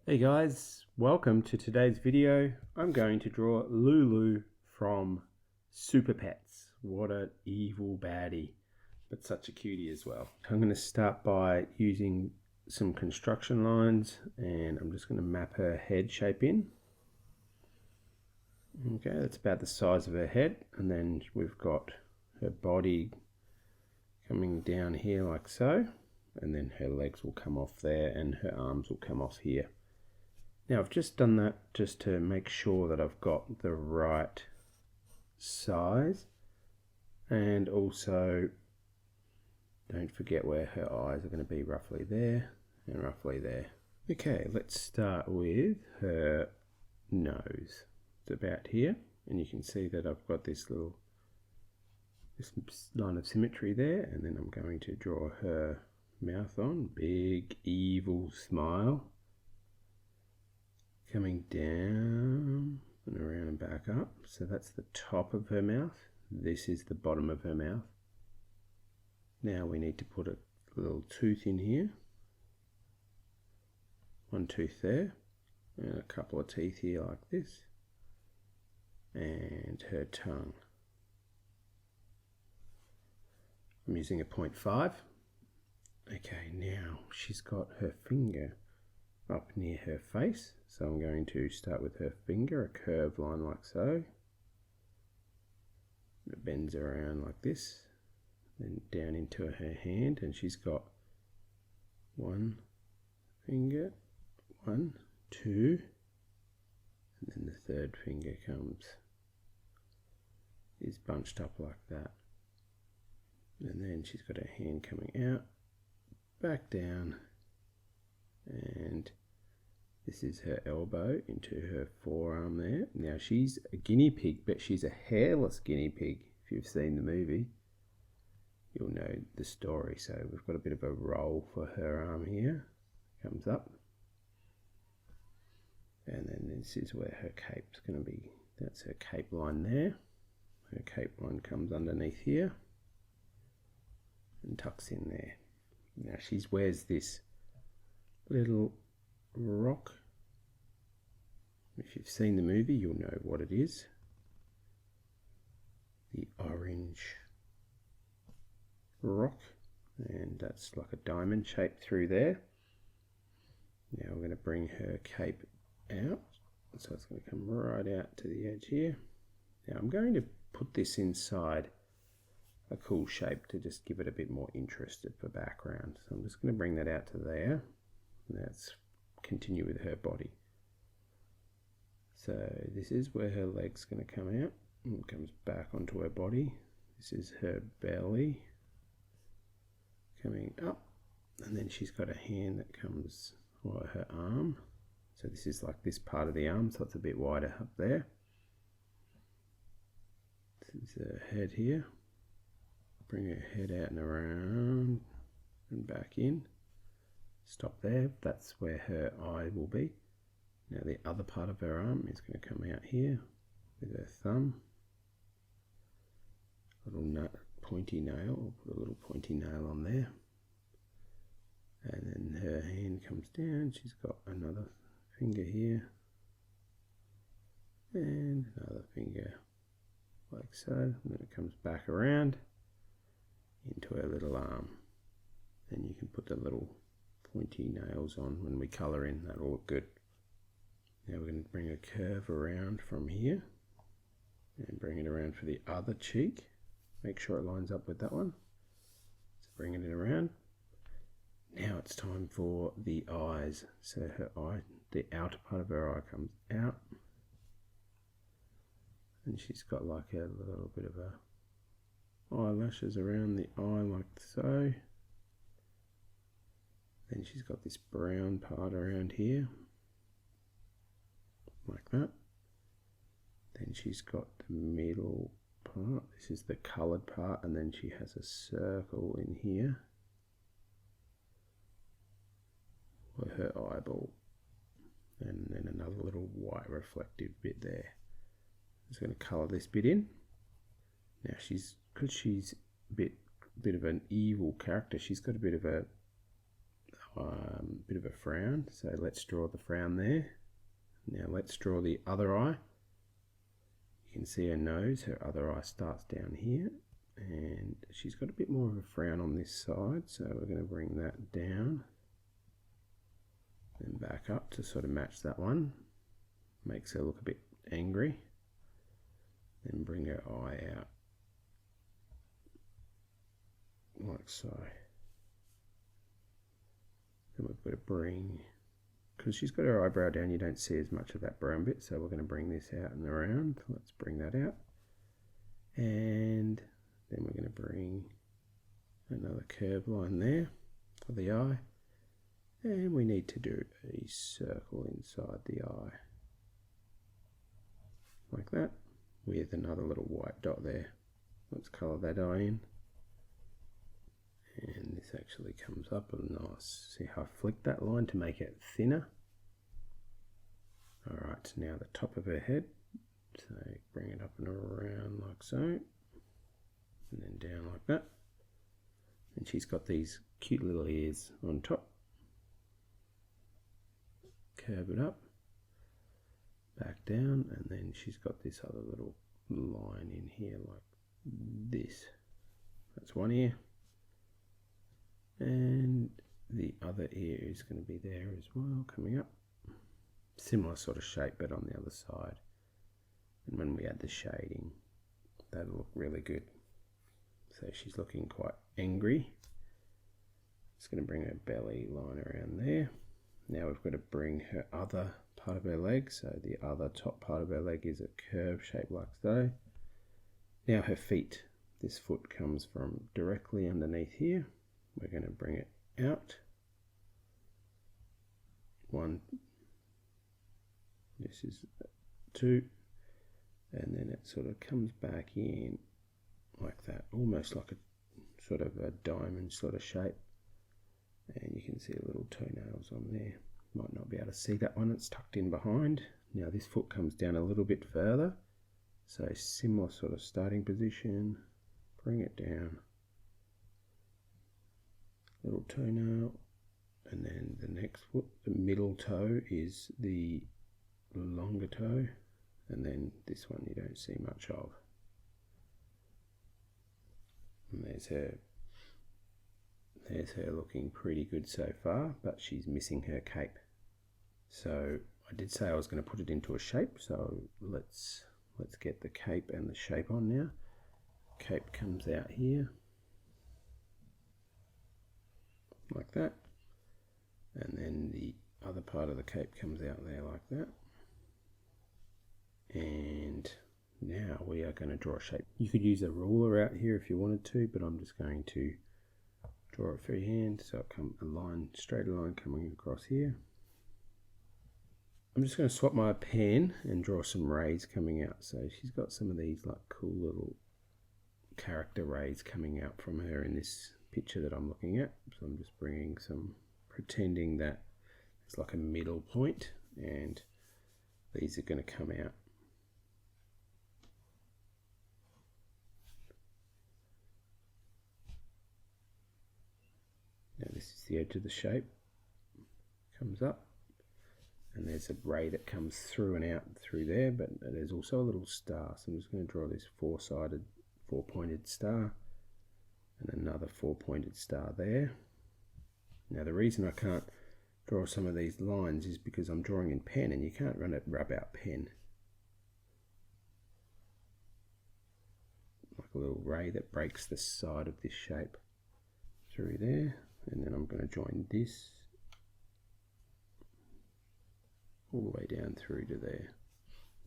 Hey guys, welcome to today's video. I'm going to draw Lulu from Super Pets. What an evil baddie, but such a cutie as well. I'm going to start by using some construction lines and I'm just going to map her head shape in. Okay, that's about the size of her head, and then we've got her body coming down here like so, and then her legs will come off there and her arms will come off here. Now I've just done that just to make sure that I've got the right size, and also don't forget where her eyes are going to be, roughly there and roughly there. Okay, let's start with her nose. It's about here, and you can see that I've got this line of symmetry there, and then I'm going to draw her mouth on. Big evil smile. Coming down and around and back up. So that's the top of her mouth. This is the bottom of her mouth. Now we need to put a little tooth in here. One tooth there. And a couple of teeth here like this. And her tongue. I'm using a 0.5. Okay, now she's got her finger up near her face, so I'm going to start with her finger, a curved line like so. It bends around like this, then down into her hand, and she's got one finger, 1, 2, and then the third finger is bunched up like that. And then she's got her hand coming out, back down, and this is her elbow into her forearm there. Now she's a guinea pig, but she's a hairless guinea pig. If you've seen the movie, you'll know the story. So we've got a bit of a roll for her arm here. Comes up. And then this is where her cape's going to be. That's her cape line there. Her cape line comes underneath here and tucks in there. Now she wears this little rock. If you've seen the movie, you'll know what it is. The orange rock, and that's like a diamond shape through there. Now we're going to bring her cape out, so it's going to come right out to the edge here. Now I'm going to put this inside a cool shape to just give it a bit more interest for background. So I'm just going to bring that out to there. Let's continue with her body. So this is where her leg's going to come out and comes back onto her body. This is her belly coming up, and then she's got a hand that comes, or her arm. So this is like this part of the arm, so it's a bit wider up there. This is her head here. Bring her head out and around and back in. Stop there, that's where her eye will be. Now the other part of her arm is going to come out here with her thumb. A little pointy nail, I'll put a little pointy nail on there. And then her hand comes down, she's got another finger here. And another finger like so. And then it comes back around into her little arm. Then you can put the little pointy nails on when we colour in, that'll look good. Now we're going to bring a curve around from here and bring it around for the other cheek. Make sure it lines up with that one. So bringing it around. Now it's time for the eyes. So her eye, the outer part of her eye comes out, and she's got like a little bit of a eyelashes around the eye like so. Then she's got this brown part around here, like that. Then she's got the middle part. This is the coloured part, and then she has a circle in here for her eyeball, and then another little white reflective bit there. I'm just going to colour this bit in. Now because she's a bit of an evil character, she's got a bit of a bit of a frown, so let's draw the frown there. Now let's draw the other eye. You can see her nose, her other eye starts down here, and she's got a bit more of a frown on this side, so we're going to bring that down and back up to sort of match that one. Makes her look a bit angry. Then bring her eye out like so. Then we've got to bring, because she's got her eyebrow down, you don't see as much of that brown bit, so we're going to bring this out and around. Let's bring that out. And then we're going to bring another curved line there for the eye. And we need to do a circle inside the eye. Like that, with another little white dot there. Let's colour that eye in. And this actually comes up and nice. See how I flicked that line to make it thinner? Alright, so now the top of her head. So bring it up and around like so. And then down like that. And she's got these cute little ears on top. Curve it up. Back down. And then she's got this other little line in here like this. That's one ear. And the other ear is going to be there as well, coming up. Similar sort of shape, but on the other side. And when we add the shading, that'll look really good. So she's looking quite angry. Just going to bring her belly line around there. Now we've got to bring her other part of her leg. So the other top part of her leg is a curved shape like so. Now her feet. This foot comes from directly underneath here. We're going to bring it out. One. This is two. And then it sort of comes back in like that. Almost like a sort of a diamond sort of shape. And you can see little toenails on there. Might not be able to see that one. It's tucked in behind. Now this foot comes down a little bit further. So similar sort of starting position. Bring it down. Little toenail, and then the next foot, the middle toe is the longer toe, and then this one you don't see much of. And there's her looking pretty good so far, but she's missing her cape. So I did say I was going to put it into a shape, so let's get the cape and the shape on now. Cape comes out here. Like that, and then the other part of the cape comes out there like that. And now we are going to draw a shape. You could use a ruler out here if you wanted to, but I'm just going to draw it freehand. So it comes a line, straight line coming across here. I'm just going to swap my pen and draw some rays coming out. So she's got some of these like cool little character rays coming out from her in this picture that I'm looking at. So I'm just bringing some, pretending that it's like a middle point, and these are going to come out. Now this is the edge of the shape, comes up, and there's a ray that comes through and out through there, but there's also a little star. So I'm just going to draw this four-sided, four-pointed star. And another four-pointed star there. Now the reason I can't draw some of these lines is because I'm drawing in pen, and you can't rub out pen. Like a little ray that breaks the side of this shape through there, and then I'm going to join this all the way down through to there.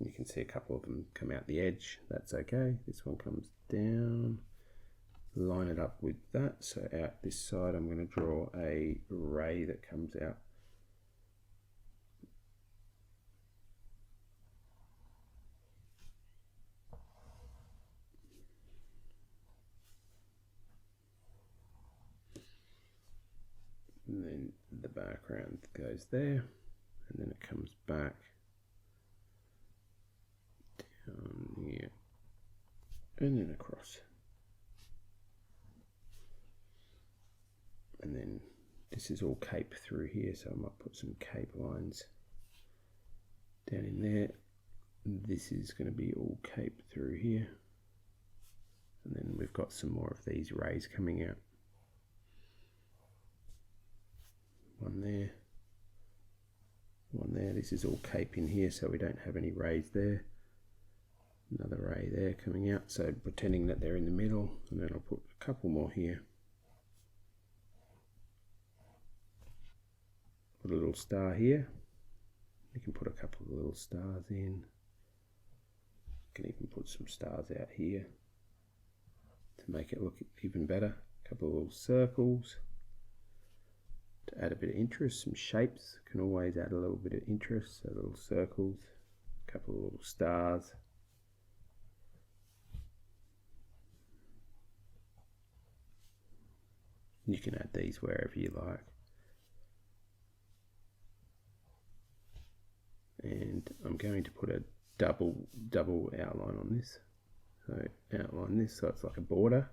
And you can see a couple of them come out the edge. That's okay. This one comes down. Line it up with that. So out this side I'm going to draw a ray that comes out. And then the background goes there, and then it comes back down here and then across. And then this is all cape through here, so I might put some cape lines down in there. This is going to be all cape through here, and then we've got some more of these rays coming out. One there, one there. This is all cape in here, so we don't have any rays there. Another ray there coming out, so pretending that they're in the middle, and then I'll put a couple more here. Put a little star here. You can put a couple of little stars in. You can even put some stars out here to make it look even better. A couple of little circles to add a bit of interest. Some shapes can always add a little bit of interest, so little circles, a couple of little stars. You can add these wherever you like. And I'm going to put a double outline on this. So outline this so it's like a border.